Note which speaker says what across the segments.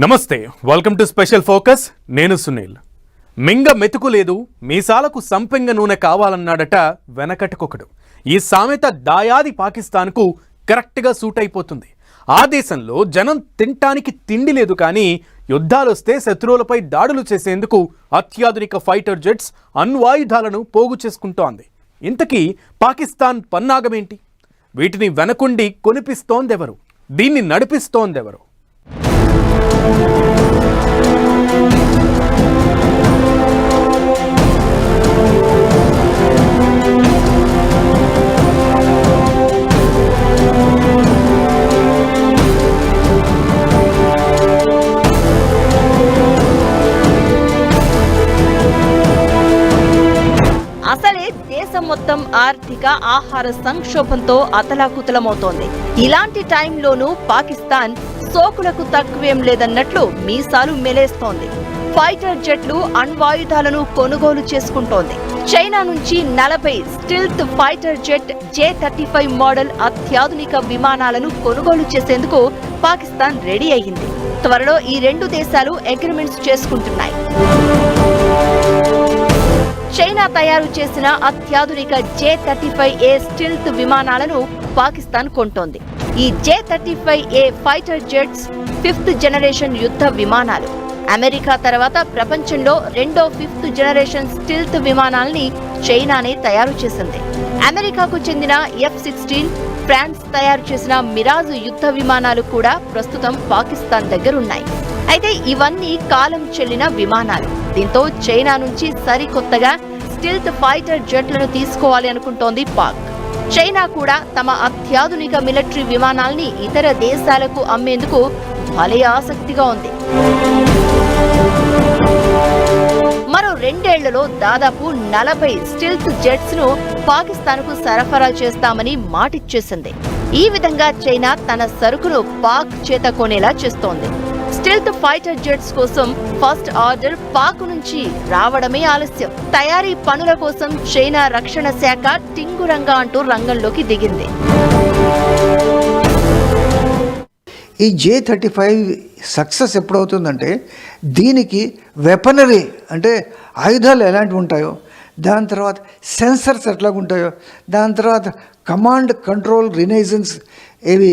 Speaker 1: నమస్తే, welcome to special focus. నేను సునీల్. మింగ మెతుకు లేదు, మీసాలకు సంపెంగ నూనె కావాలన్నాడట వెనకటకొకడు. ఈ సామెత దాయాది పాకిస్తాన్కు కరెక్ట్గా సూట్ అయిపోతుంది. ఆ దేశంలో జనం తినటానికి తిండి లేదు, కానీ యుద్ధాలొస్తే శత్రువులపై దాడులు చేసేందుకు అత్యాధునిక ఫైటర్ జెట్స్ అణ్వాయుధాలను పోగు చేసుకుంటోంది. ఇంతకీ పాకిస్తాన్ పన్నాగమేంటి? వీటిని వెనకుండి కొనిపిస్తోందెవరు? దీన్ని నడిపిస్తోందెవరు?
Speaker 2: అసలే దేశం మొత్తం ఆర్థిక ఆహార సంక్షోభంతో అతలాకుతలమవుతోంది. ఇలాంటి టైంలోనూ పాకిస్తాన్ సోకులకు తక్కువేం లేదన్నట్లు మీసాలు మెలేస్తోంది. ఫైటర్ జెట్లు అణ్వాయుధాలను కొనుగోలు చేసుకుంటోంది. చైనా నుంచి 40 స్టిల్త్ ఫైటర్ జెట్ J-35 మోడల్ అత్యాధునిక విమానాలను కొనుగోలు చేసేందుకు పాకిస్తాన్ రెడీ అయ్యింది. త్వరలో ఈ రెండు దేశాలు అగ్రిమెంట్స్ చేసుకుంటున్నాయి. చైనా తయారు చేసిన అత్యాధునిక J-35A స్టిల్త్ విమానాలను పాకిస్తాన్ కొంటోంది. ఈ J-35A fighter jets 5th generation యుద్ధ విమానాలు. అమెరికా తర్వాత ప్రపంచంలో రెండో 5th జనరేషన్ స్టిల్త్ విమానాల్ని చైనానే తయారు చేసింది. అమెరికాకు చెందిన F-16, ఫ్రాన్స్ తయారు చేసిన మిరాజ్ యుద్ధ విమానాలు కూడా ప్రస్తుతం పాకిస్తాన్ దగ్గరున్నాయి. అయితే ఇవన్నీ కాలం చెల్లిన విమానాలు. దీంతో చైనా నుంచి సరికొత్తగా స్టిల్త్ ఫైటర్ జెట్లను తీసుకోవాలి అనుకుంటోంది పాక్. చైనా కూడా తమ అత్యాధునిక మిలిటరీ విమానాల్ని ఇతర దేశాలకు అమ్మేందుకు భలే ఆసక్తిగా ఉంది. మరో 2 ఏళ్లలో దాదాపు 40 స్టిల్త్ జెట్స్ ను పాకిస్తాన్కు సరఫరా చేస్తామని మాటిచ్చేసింది. ఈ విధంగా చైనా తన సరుకును పాక్ చేత కొనేలా చేస్తోంది. స్టిల్త్ ఫైటర్ జెట్స్ కోసం ఫస్ట్ ఆర్డర్ పాక్ నుంచి రావడమే ఆలస్యం. తయారీ పనుల కోసం చైనా రక్షణ శాఖ టింగురంగా అంటూ రంగంలోకి దిగింది.
Speaker 3: ఈ J-35 సక్సెస్ ఎప్పుడవుతుందంటే, దీనికి వెపనరీ అంటే ఆయుధాలు ఎలాంటివి ఉంటాయో, దాని తర్వాత సెన్సర్స్ ఎట్లాగుంటాయో, దాని తర్వాత కమాండ్ కంట్రోల్ రినైజెన్స్ ఏవి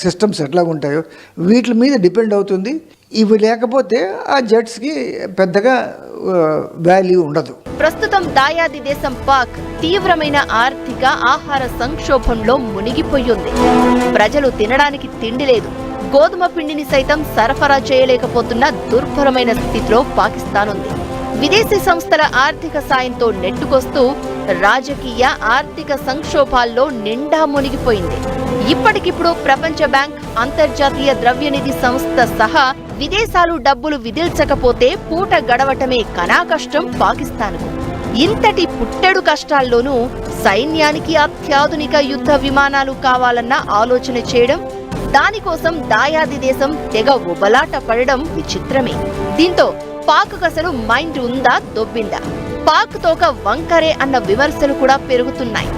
Speaker 3: సిస్టమ్స్ ఎట్లాగుంటాయో వీటి మీద డిపెండ్ అవుతుంది. ఇవి లేకపోతే ఆ జెట్స్కి పెద్దగా వాల్యూ ఉండదు.
Speaker 2: ప్రస్తుతం దాయాది దేశం పాక్ తీవ్రమైన ఆర్థిక ఆహార సంక్షోభంలో మునిగిపోయింది. ప్రజలు తినడానికి తిండి లేదు. గోధుమ పిండిని సైతం సరఫరా చేయలేకపోతున్న దుర్భరమైన స్థితిలో పాకిస్తాన్ ఉంది. విదేశీ సంస్థల ఆర్థిక సాయంతో నెట్టుకొస్తూ రాజకీయ ఆర్థిక సంక్షోభాల్లో నిండా మునిగిపోయింది. ఇప్పటికిప్పుడు ప్రపంచ బ్యాంక్, అంతర్జాతీయ ద్రవ్యనిధి సంస్థ సహా విదేశాలు డబ్బులు విదిల్చకపోతే పూట గడవటమే కనాకష్టం పాకిస్తాన్కు. ఇంతటి పుట్టెడు కష్టాల్లోనూ సైన్యానికి అత్యాధునిక యుద్ధ విమానాలు కావాలన్న ఆలోచన చేయడం, దానికోసం దాయాది దేశం తెగ ఉబలాట పడడం విచిత్రమే. దీంతో పాక్ అసలు మైండ్ ఉందా దొబ్బిందా? పాక్ తోక వంకరే అన్న విమర్శలు కూడా పెరుగుతున్నాయి.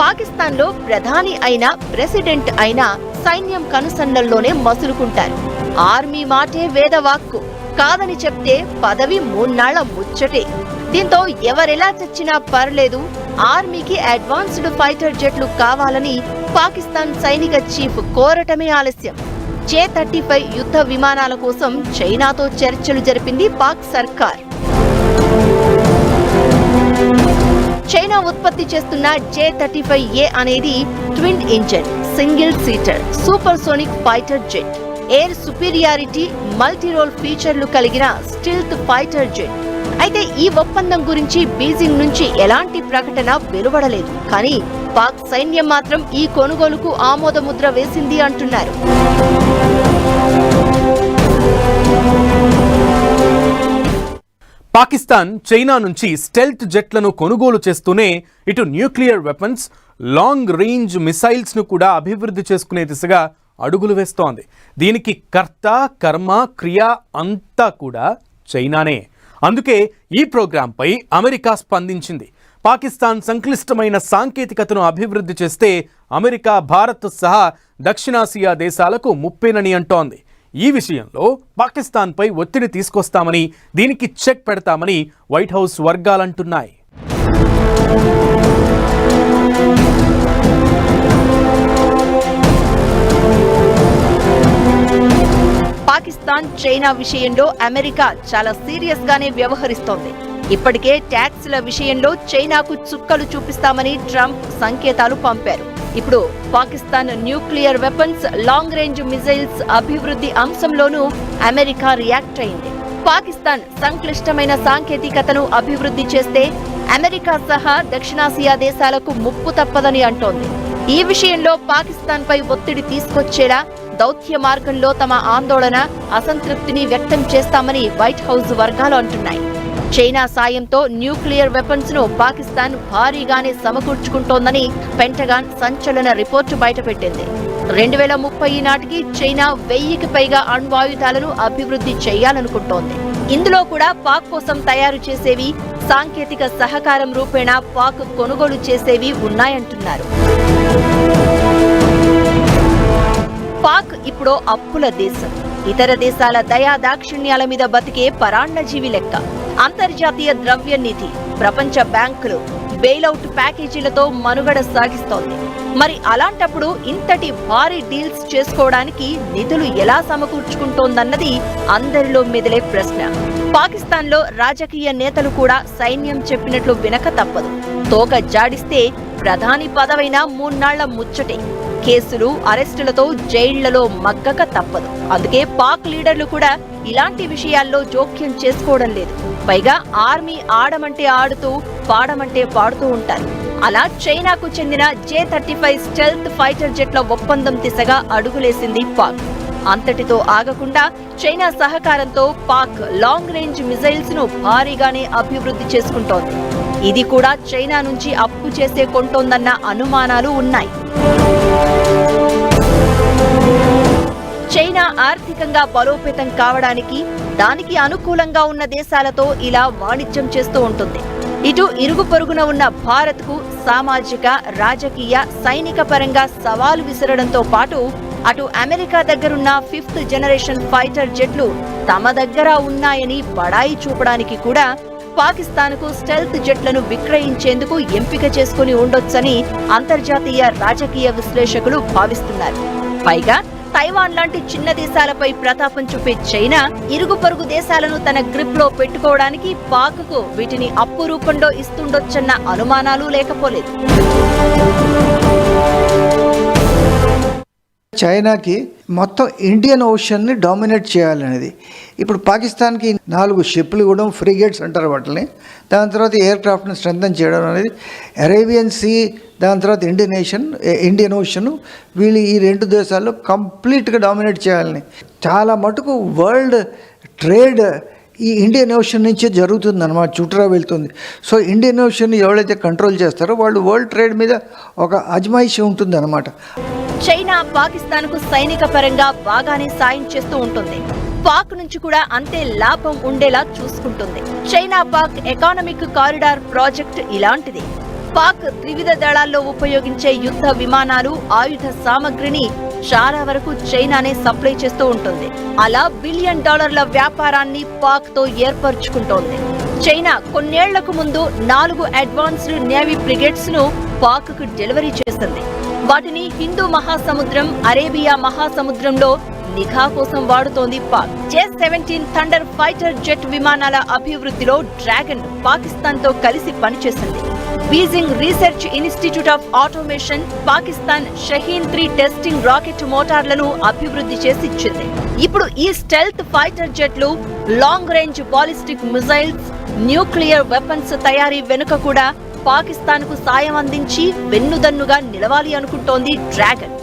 Speaker 2: పాకిస్తాన్లో ప్రధాని అయినా ప్రెసిడెంట్ అయినా సైన్యం కనుసన్నల్లోనే మసులుకుంటారు. ఆర్మీ మాటే వేదవాక్కు, కాదని చెప్తే పదవి 3 నాళ్ల ముచ్చటే. దీంతో ఎవరెలా చచ్చినా పర్లేదు, ఆర్మీకి అడ్వాన్స్డ్ ఫైటర్ జెట్లు కావాలని పాకిస్తాన్ సైనిక చీఫ్ కోరటమే ఆలస్యం. J-35 యుద్ధ విమానాల కోసం చైనాతో చర్చలు జరిపింది పాక్ సర్కార్. చైనా ఉత్పత్తి చేస్తున్న J-35A అనేది twin engine, single seater, super sonic fighter jet. Air superiority, multi role ఫీచర్లు కలిగిన స్టిల్త్ ఫైటర్ జెట్. అయితే ఈ ఒప్పందం గురించి బీజింగ్ నుంచి ఎలాంటి ప్రకటన వెలువడలేదు. కానీ పాక్ సైన్యం మాత్రం ఈ కొనుగోలుకు ఆమోదముద్ర వేసింది అంటున్నారు.
Speaker 1: పాకిస్తాన్ చైనా నుంచి స్టెల్త్ జెట్లను కొనుగోలు చేస్తూనే ఇటు nuclear weapons, long range missiles ను కూడా అభివృద్ధి చేసుకునే దిశగా అడుగులు వేస్తోంది. దీనికి కర్త, కర్మ, క్రియ అంతా కూడా చైనానే. అందుకే ఈ ప్రోగ్రాంపై అమెరికా స్పందించింది. పాకిస్తాన్ సంక్లిష్టమైన సాంకేతికతను అభివృద్ధి చేస్తే అమెరికా, భారత్ సహా దక్షిణాసియా దేశాలకు ముప్పేనని అంటోంది. ఈ విషయంలో పాకిస్తాన్పై ఒత్తిడి తీసుకొస్తామని, దీనికి చెక్ పెడతామని వైట్ హౌస్ వర్గాలంటున్నాయి.
Speaker 2: పాకిస్తాన్, చైనా విషయంలో అమెరికా చాలా సీరియస్ గానే వ్యవహరిస్తోంది. ఇప్పటికే ట్యాక్స్ల విషయంలో చైనాకు చుక్కలు చూపిస్తామని ట్రంప్ సంకేతాలు పంపారు. ఇప్పుడు Pakistan nuclear weapons, long range missiles అభివృద్ధి అంశంలోనూ అమెరికా రియాక్ట్ అయింది. పాకిస్తాన్ సంక్లిష్టమైన సాంకేతికతను అభివృద్ధి చేస్తే అమెరికా సహా దక్షిణాసియా దేశాలకు ముప్పు తప్పదని అంటోంది. ఈ విషయంలో పాకిస్తాన్పై ఒత్తిడి తీసుకొచ్చేలా దౌత్య మార్గంలో తమ ఆందోళన, అసంతృప్తిని వ్యక్తం చేస్తామని వైట్ హౌస్ వర్గాలు అంటున్నాయి. చైనా సాయంతో న్యూక్లియర్ వెపన్స్ ను పాకిస్తాన్ భారీగానే సమకూర్చుకుంటోందని పెంటగాన్ సంచలన రిపోర్టు బయటపెట్టింది. 2030 నాటికి చైనా 1000కి పైగా అణ్వాయుధాలను అభివృద్ధి చేయాలనుకుంటోంది. ఇందులో కూడా పాక్ కోసం తయారు చేసేవి, సాంకేతిక సహకారం రూపేణా పాక్ కొనుగోలు చేసేవి ఉన్నాయంటున్నారు. పాక్ ఇప్పుడు అప్పుల దేశం. ఇతర దేశాల దయా దాక్షిణ్యాల మీద బతికే పరాన్నజీవి లెక్క. అంతర్జాతీయ ద్రవ్య నిధి, ప్రపంచ బ్యాంకులు బెయిలౌట్ ప్యాకేజీలతో మనుగడ సాగిస్తోంది. మరి అలాంటప్పుడు ఇంతటి భారీ డీల్స్ చేసుకోవడానికి నిధులు ఎలా సమకూర్చుకుంటోందన్నది అందరిలో మెదిలే ప్రశ్న. పాకిస్తాన్లో రాజకీయ నేతలు కూడా సైన్యం చెప్పినట్లు వినక తప్పదు. తోక జాడిస్తే ప్రధాని పదవైన 3 నాళ్ల ముచ్చటే. కేసులు, అరెస్టులతో జైళ్లలో మగ్గక తప్పదు. అందుకే పాక్ లీడర్లు కూడా ఇలాంటి విషయాల్లో జోక్యం చేసుకోవడం లేదు. పైగా ఆర్మీ ఆడమంటే ఆడుతూ, పాడమంటే పాడుతూ ఉంటారు. అలా చైనాకు చెందిన J-35 స్టెల్త్ ఫైటర్ జెట్ల ఒప్పందం దిశగా అడుగులేసింది పాక్. అంతటితో ఆగకుండా చైనా సహకారంతో పాక్ లాంగ్ రేంజ్ మిజైల్స్ ను భారీగానే అభివృద్ధి చేసుకుంటోంది. ఇది కూడా చైనా నుంచి అప్పు చేసే కొంటోందన్న అనుమానాలు ఉన్నాయి. చైనా ఆర్థికంగా బలోపేతం కావడానికి, దానికి అనుకూలంగా ఉన్న దేశాలతో ఇలా వాణిజ్యం చేస్తూ ఉంటుంది. ఇటు ఇరుగు పొరుగున ఉన్న భారత్కు సామాజిక, రాజకీయ, సైనిక పరంగా సవాలు విసరడంతో పాటు అటు అమెరికా దగ్గరున్న 5th జనరేషన్ ఫైటర్ జెట్లు తమ దగ్గర ఉన్నాయని బడాయి చూపడానికి కూడా పాకిస్తాన్కు స్టెల్త్ జెట్లను విక్రయించేందుకు ఎంపిక చేసుకుని ఉండొచ్చని అంతర్జాతీయ రాజకీయ విశ్లేషకులు భావిస్తున్నారు. పైగా తైవాన్ లాంటి చిన్న దేశాలపై ప్రతాపం చూపే చైనా ఇరుగు పొరుగు దేశాలను తన గ్రిప్ లో పెట్టుకోవడానికి పాక్కు వీటిని అప్పు రూపంలో ఇస్తుండొచ్చన్న అనుమానాలు లేకపోలేదు.
Speaker 3: చైనాకి మొత్తం ఇండియన్ ఓషన్ని డామినేట్ చేయాలనేది. ఇప్పుడు పాకిస్తాన్కి 4 షిప్లు ఇవ్వడం, ఫ్రిగేట్స్ అంటారు వాటిని, దాని తర్వాత ఎయిర్ క్రాఫ్ట్ని స్ట్రెంథన్ చేయడం అనేది, అరేబియన్ సీ, దాని తర్వాత ఇండియన్ ఓషన్, వీళ్ళు ఈ 2 దేశాల్లో కంప్లీట్గా డామినేట్ చేయాలని. చాలా మటుకు వరల్డ్ ట్రేడ్ ఈ ఇండియన్ ఓషన్ నుంచే జరుగుతుంది అన్నమాట, చుట్టూ వెళ్తుంది. సో ఇండియన్ ఓషన్ ఎవరైతే కంట్రోల్ చేస్తారో వాళ్ళు వరల్డ్ ట్రేడ్ మీద ఒక అజమాయిషి ఉంటుంది అన్నమాట.
Speaker 2: చైనా పాకిస్తాన్కు సైనిక పరంగా బాగానే సాయం చేస్తూ ఉంటుంది. పాక్ నుంచి కూడా అంతే లాభం ఉండేలా చూసుకుంటుంది. China Pak economic corridor project ఇలాంటిది. పాక్ త్రివిధ దళాల్లో ఉపయోగించే యుద్ధ విమానాలు, ఆయుధ సామగ్రిని చాలా వరకు చైనానే సప్లై చేస్తూ ఉంటుంది. అలా $1 బిలియన్ వ్యాపారాన్ని పాక్ తో ఏర్పరచుకుంటోంది. చైనా కొన్నేళ్లకు ముందు 4 అడ్వాన్స్డ్ నేవీ ఫ్రిగేట్స్ ను పాక్ కు డెలివరీ చేసింది. వాటిని హిందూ మహాసముద్రం, అరేబియా మహాసముద్రంలో నిఘా కోసం వాడుతోంది Pak. J-17 Thunder fighter jet విమానాల అభివృద్ధిలో డ్రాగన్ పాకిస్తాన్ తో కలిసి పనిచేసింది. Beijing research institute of automation Pakistan షహీన్-3 టెస్టింగ్ రాకెట్ మోటార్లను అభివృద్ధి చేసి ఇచ్చింది. ఇప్పుడు ఈ స్టెల్త్ ఫైటర్ జెట్లు, long range ballistic missiles, nuclear weapons తయారీ వెనుక కూడా పాకిస్తాన్కు సాయం అందించి వెన్నుదన్నుగా నిలవాలి అనుకుంటోంది డ్రాగన్.